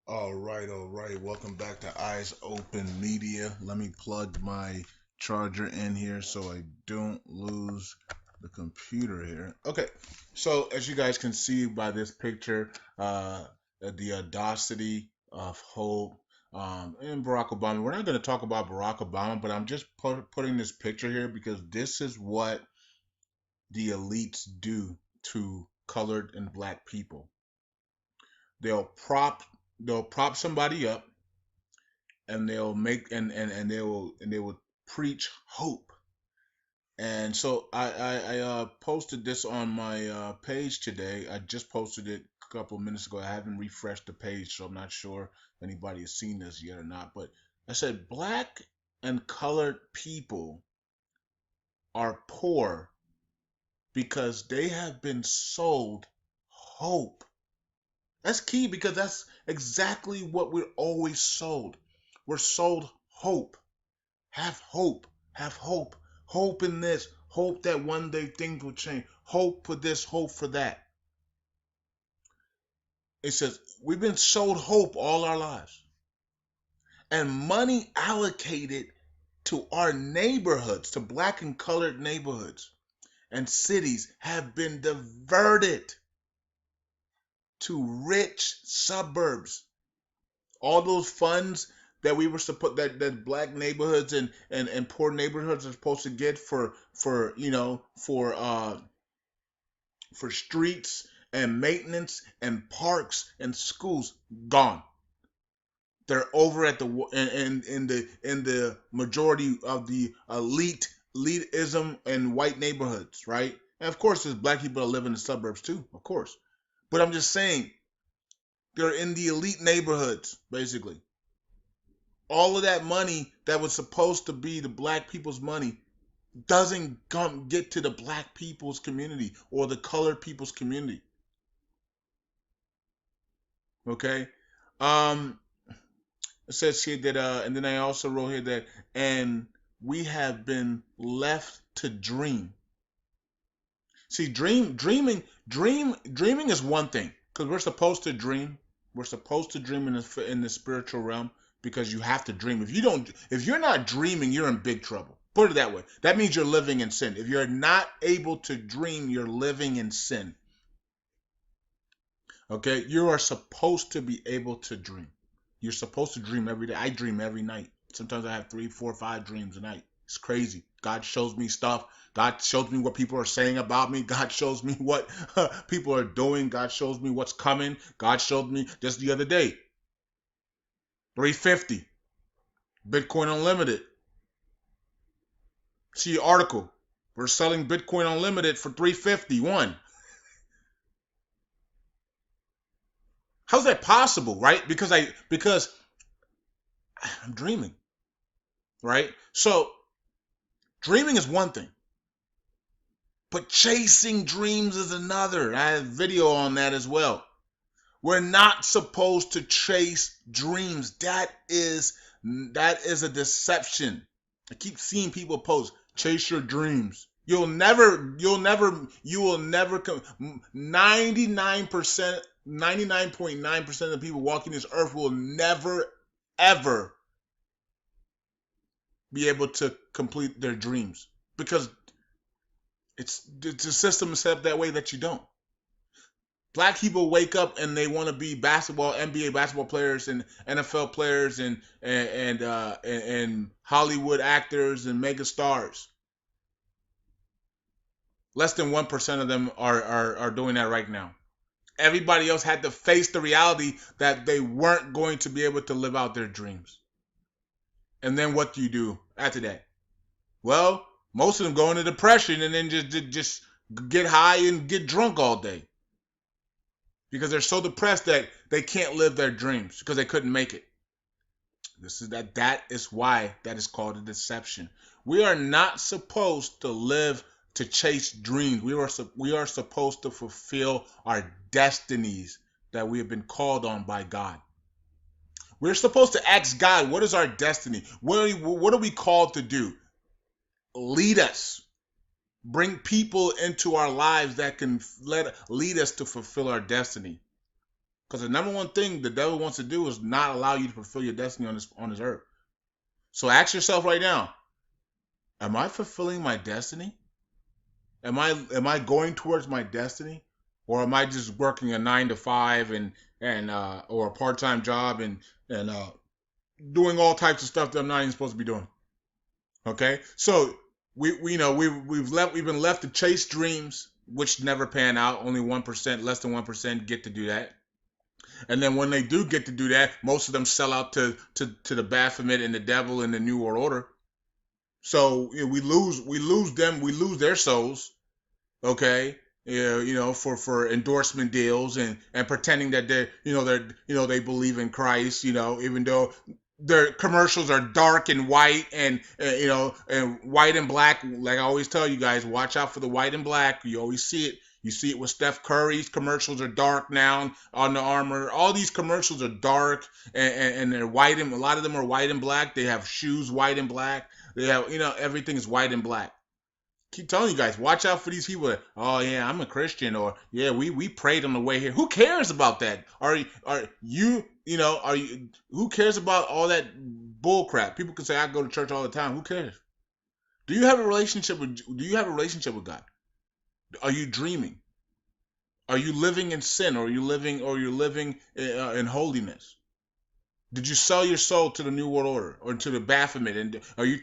All right, all right. Welcome back to Eyes Open Media. Let me plug my charger in here so I don't lose the computer here. Okay, so as you guys can see by this picture, the audacity of hope and Barack Obama. We're not going to talk about Barack Obama, but I'm just putting this picture here because this is what the elites do to colored and black people. They'll prop they'll prop somebody up and they'll make and they will preach hope. And so I posted this on my page today. I just posted it a couple of minutes ago. I haven't refreshed the page, so I'm not sure if anybody has seen this yet or not. But I said black and colored people are poor because they have been sold hope. That's key because that's exactly what we're always sold. We're sold hope. Have hope. Have hope. Hope in this. Hope that one day things will change. Hope for this. Hope for that. It says we've been sold hope all our lives. And money allocated to our neighborhoods, to black and colored neighborhoods and cities, have been diverted to rich suburbs. All those funds that we were supposed that black neighborhoods and poor neighborhoods are supposed to get for streets and maintenance and parks and schools, gone. They're over at the in the majority of the elitism and white neighborhoods, right? And of course there's black people that live in the suburbs too, of course. But I'm just saying they're in the elite neighborhoods basically. All of that money that was supposed to be the black people's money doesn't come get to the black people's community or the colored people's community. Okay. um it says here that and then I also wrote here that and we have been left to dream. See, dreaming is one thing because we're supposed to dream. We're supposed to dream in the spiritual realm because you have to dream. If you're not dreaming, you're in big trouble. Put it that way. That means you're living in sin. If you're not able to dream, you're living in sin. Okay, you are supposed to be able to dream. You're supposed to dream every day. I dream every night. Sometimes I have 3, 4, 5 dreams a night. It's crazy. God shows me stuff. God shows me what people are saying about me. God shows me what people are doing. God shows me what's coming. God showed me just the other day. 350. Bitcoin Unlimited. See article. We're selling Bitcoin Unlimited for 351. How's that possible, right? Because I'm dreaming, right? So dreaming is one thing, but chasing dreams is another. I have a video on that as well. We're not supposed to chase dreams. That is a deception. I keep seeing people post, chase your dreams. You will never come. 99.9% of the people walking this earth will never, ever be able to complete their dreams because the system is set up that way that you don't. Black people wake up and they want to be NBA basketball players and NFL players and Hollywood actors and mega stars. Less than 1% of them are doing that right now. Everybody else had to face the reality that they weren't going to be able to live out their dreams. And then what do you do after that? Well, most of them go into depression and then just get high and get drunk all day because they're so depressed that they can't live their dreams because they couldn't make it. That is why that is called a deception. We are not supposed to live to chase dreams. We are supposed to fulfill our destinies that we have been called on by God. We're supposed to ask God, what is our destiny? What are we called to do? Lead us. Bring people into our lives that can lead us to fulfill our destiny. Because the number one thing the devil wants to do is not allow you to fulfill your destiny on this earth. So ask yourself right now, am I fulfilling my destiny? Am I going towards my destiny? Or am I just working a 9 to 5 and or a part-time job and doing all types of stuff that I'm not even supposed to be doing? Okay? So we've been left to chase dreams which never pan out. Only 1%, less than 1% get to do that. And then when they do get to do that, most of them sell out to the Baphomet and the devil and the New World Order. So we lose them, we lose their souls, okay? For endorsement deals and pretending that they believe in Christ, even though their commercials are dark and white and white and black. Like I always tell you guys, watch out for the white and black. You always see it. You see it with Steph Curry's commercials are dark now on the Armor. All these commercials are dark and they're white, and a lot of them are white and black. They have shoes white and black. They have, everything is white and black. Keep telling you guys, watch out for these people that, oh yeah, I'm a Christian, or yeah, we prayed on the way here. Who cares about that? Who cares about all that bull crap? People can say I go to church all the time. Who cares? Do you have a relationship with God? Are you dreaming? Are you living in sin, or are you living in holiness? Did you sell your soul to the New World Order or to the Baphomet? And you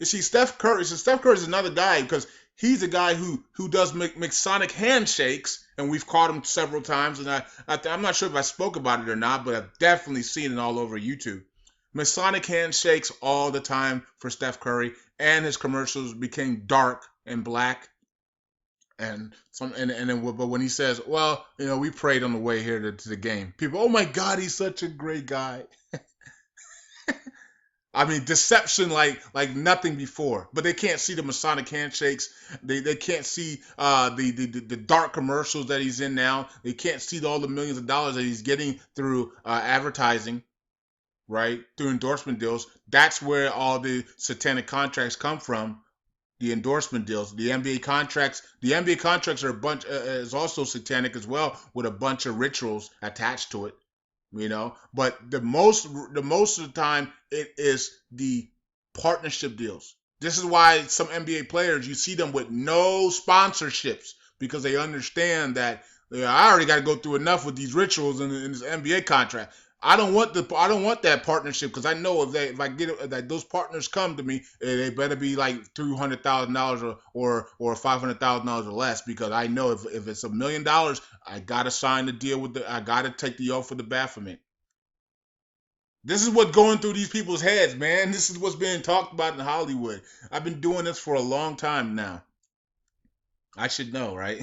see, Steph Curry is another guy, because he's a guy who does Masonic handshakes, and we've caught him several times, and I'm not sure if I spoke about it or not, but I've definitely seen it all over YouTube. Masonic handshakes all the time for Steph Curry, and his commercials became dark and black. But when he says, well, we prayed on the way here to the game, people, oh my God, he's such a great guy. I mean, deception like nothing before. But they can't see the Masonic handshakes. They can't see the dark commercials that he's in now. They can't see all the millions of dollars that he's getting through advertising, right? Through endorsement deals. That's where all the satanic contracts come from. The endorsement deals, the NBA contracts. The NBA contracts are is also satanic as well, with a bunch of rituals attached to it. But the most of the time it is the partnership deals. This is why some NBA players, you see them with no sponsorships, because they understand that I already got to go through enough with these rituals in this NBA contract. I don't want that partnership, because I know if those partners come to me, they better be like $300,000 or $500,000 or less, because I know if it's $1 million, I gotta sign the deal I gotta take the oath for the Baphomet. This is what's going through these people's heads, man. This is what's being talked about in Hollywood. I've been doing this for a long time now. I should know, right?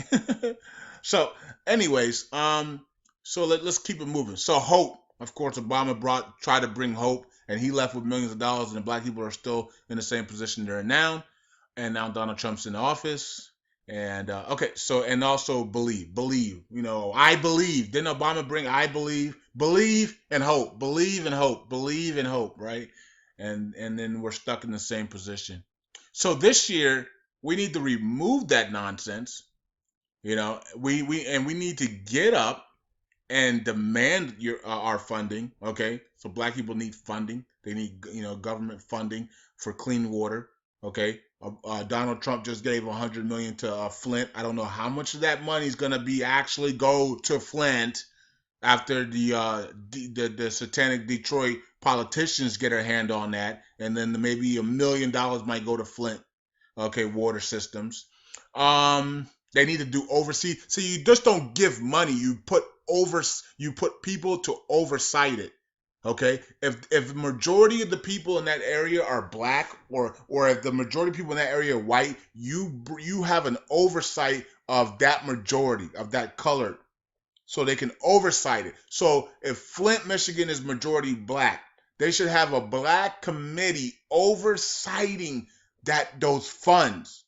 So, anyways, so let's keep it moving. So hope. Of course, Obama tried to bring hope, and he left with millions of dollars, and the black people are still in the same position they're in now. And now Donald Trump's in office. And and also believe. I believe. Didn't Obama bring I believe and hope, believe and hope, right? And then we're stuck in the same position. So this year we need to remove that nonsense. We need to get up and demand our funding. Okay, so black people need funding. They need government funding for clean water. Okay, Donald Trump just gave $100 million to Flint. I don't know how much of that money is gonna be actually go to Flint after the satanic Detroit politicians get their hand on that, and then maybe $1 million might go to Flint. Okay, water systems. They need to do oversee. So you just don't give money. You put people to oversight it. Okay, if the majority of the people in that area are black, or if the majority of people in that area are white, you have an oversight of that majority, of that color, so they can oversight it. So if Flint, Michigan is majority black, they should have a black committee oversighting those funds.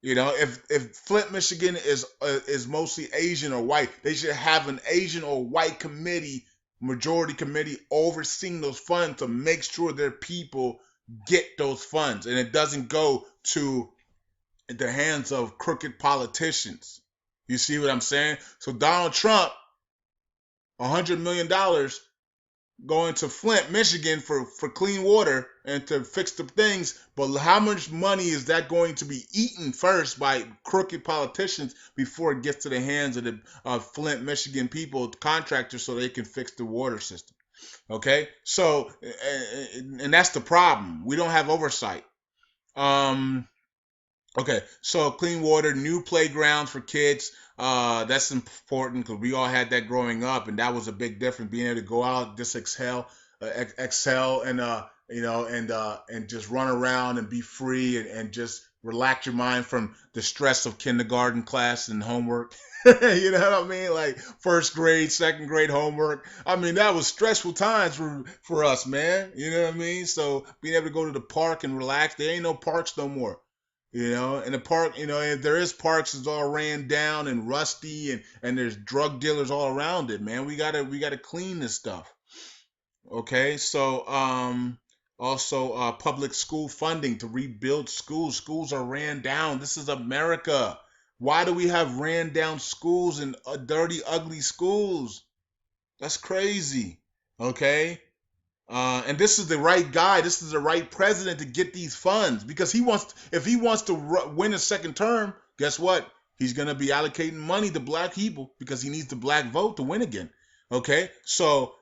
If Flint, Michigan is mostly Asian or white, they should have an Asian or white majority committee overseeing those funds to make sure their people get those funds, and it doesn't go to the hands of crooked politicians. You see what I'm saying? So Donald Trump $100 million going to Flint, Michigan for clean water and to fix the things. But how much money is that going to be eaten first by crooked politicians before it gets to the hands of the Flint, Michigan people, contractors, so they can fix the water system? Okay, so and that's the problem. We don't have oversight. Um, Okay, so clean water, new playgrounds for kids. That's important because we all had that growing up, and that was a big difference. Being able to go out, just excel, and and just run around and be free and just relax your mind from the stress of kindergarten class and homework. You know what I mean? Like first grade, second grade homework. I mean, that was stressful times for us, man. You know what I mean? So being able to go to the park and relax. There ain't no parks no more. In the park, if there is parks, it's all ran down and rusty, and there's drug dealers all around it, man. We gotta clean this stuff. Okay, so also public school funding to rebuild schools. Schools are ran down. This is America. Why do we have ran down schools and dirty, ugly schools? That's crazy. Okay, and this is the right guy. This is the right president to get these funds because if he wants to win a second term, guess what? He's going to be allocating money to black people because he needs the black vote to win again. Okay, so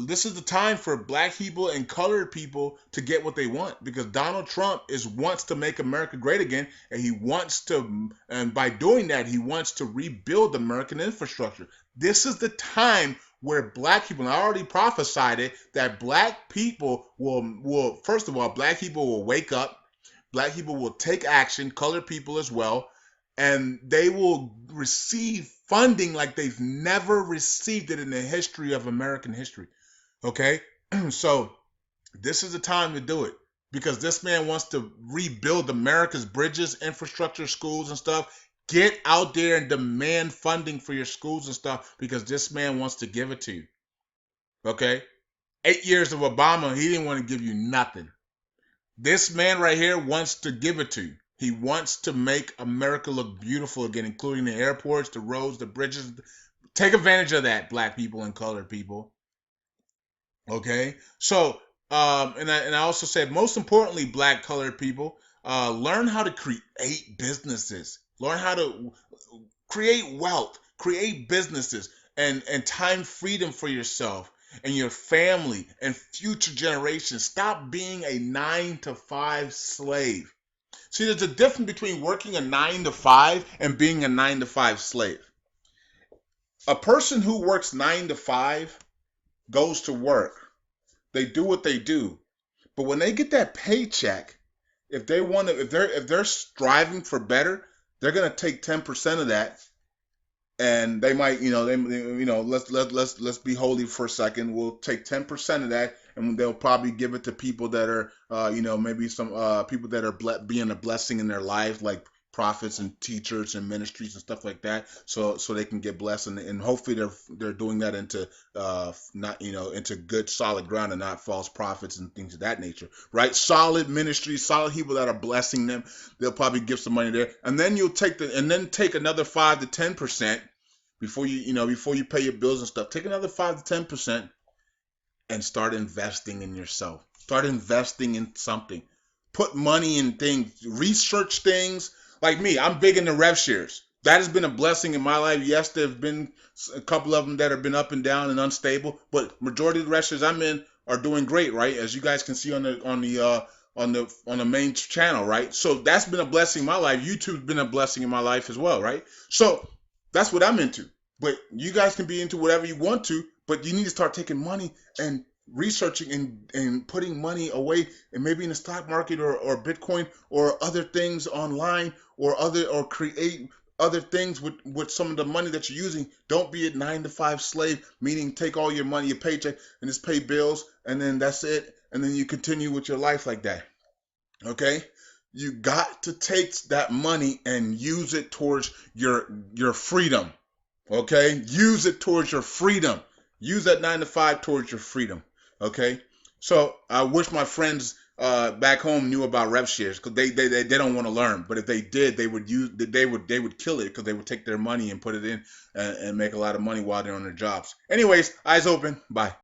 this is the time for black people and colored people to get what they want because Donald Trump wants to make America great again, and and by doing that, he wants to rebuild American infrastructure. This is the time where black people, and I already prophesied it, that black people will first of all, black people will wake up, black people will take action, colored people as well, and they will receive funding like they've never received it in the history of American history. Okay? So this is the time to do it because this man wants to rebuild America's bridges, infrastructure, schools, and stuff. Get out there and demand funding for your schools and stuff because this man wants to give it to you. Okay? 8 years of Obama, he didn't want to give you nothing. This man right here wants to give it to you. He wants to make America look beautiful again, including the airports, the roads, the bridges. Take advantage of that, black people and colored people. Okay? So, and I also said, most importantly, black colored people, learn how to create businesses. Learn how to create wealth, create businesses, and time freedom for yourself and your family and future generations. Stop being a 9 to 5 slave. See, there's a difference between working a 9 to 5 and being a 9 to 5 slave. A person who works 9 to 5 goes to work. They do what they do. But when they get that paycheck, if they're striving for better, they're gonna take 10% of that, and they might, let's be holy for a second. We'll take 10% of that, and they'll probably give it to people that are, maybe some people that are being a blessing in their life, like prophets and teachers and ministries and stuff like that, so they can get blessed, and hopefully they're doing that into not into good solid ground and not false prophets and things of that nature, right? Solid ministries, solid people that are blessing them. They'll probably give some money there, and then take another 5 to 10% before you pay your bills and stuff. Take another 5 to 10% and start investing in yourself. Start investing in something. Put money in things. Research things. Like me, I'm big into rev shares. That has been a blessing in my life. Yes, there have been a couple of them that have been up and down and unstable, but majority of the rev shares I'm in are doing great, right? As you guys can see on the main channel, right? So that's been a blessing in my life. YouTube's been a blessing in my life as well, right? So that's what I'm into. But you guys can be into whatever you want to, but you need to start taking money and researching and putting money away, and maybe in the stock market or Bitcoin or other things online, or create other things with some of the money that you're using. Don't be a 9 to 5 slave, meaning take all your money, your paycheck, and just pay bills, and then that's it, and then you continue with your life like that. Okay? You got to take that money and use it towards your freedom. Okay? Use it towards your freedom. Use that 9 to 5 towards your freedom. Okay? So I wish my friends back home knew about rev shares because they don't want to learn. But if they did, they would kill it because they would take their money and put it in and make a lot of money while they're on their jobs. Anyways, eyes open. Bye.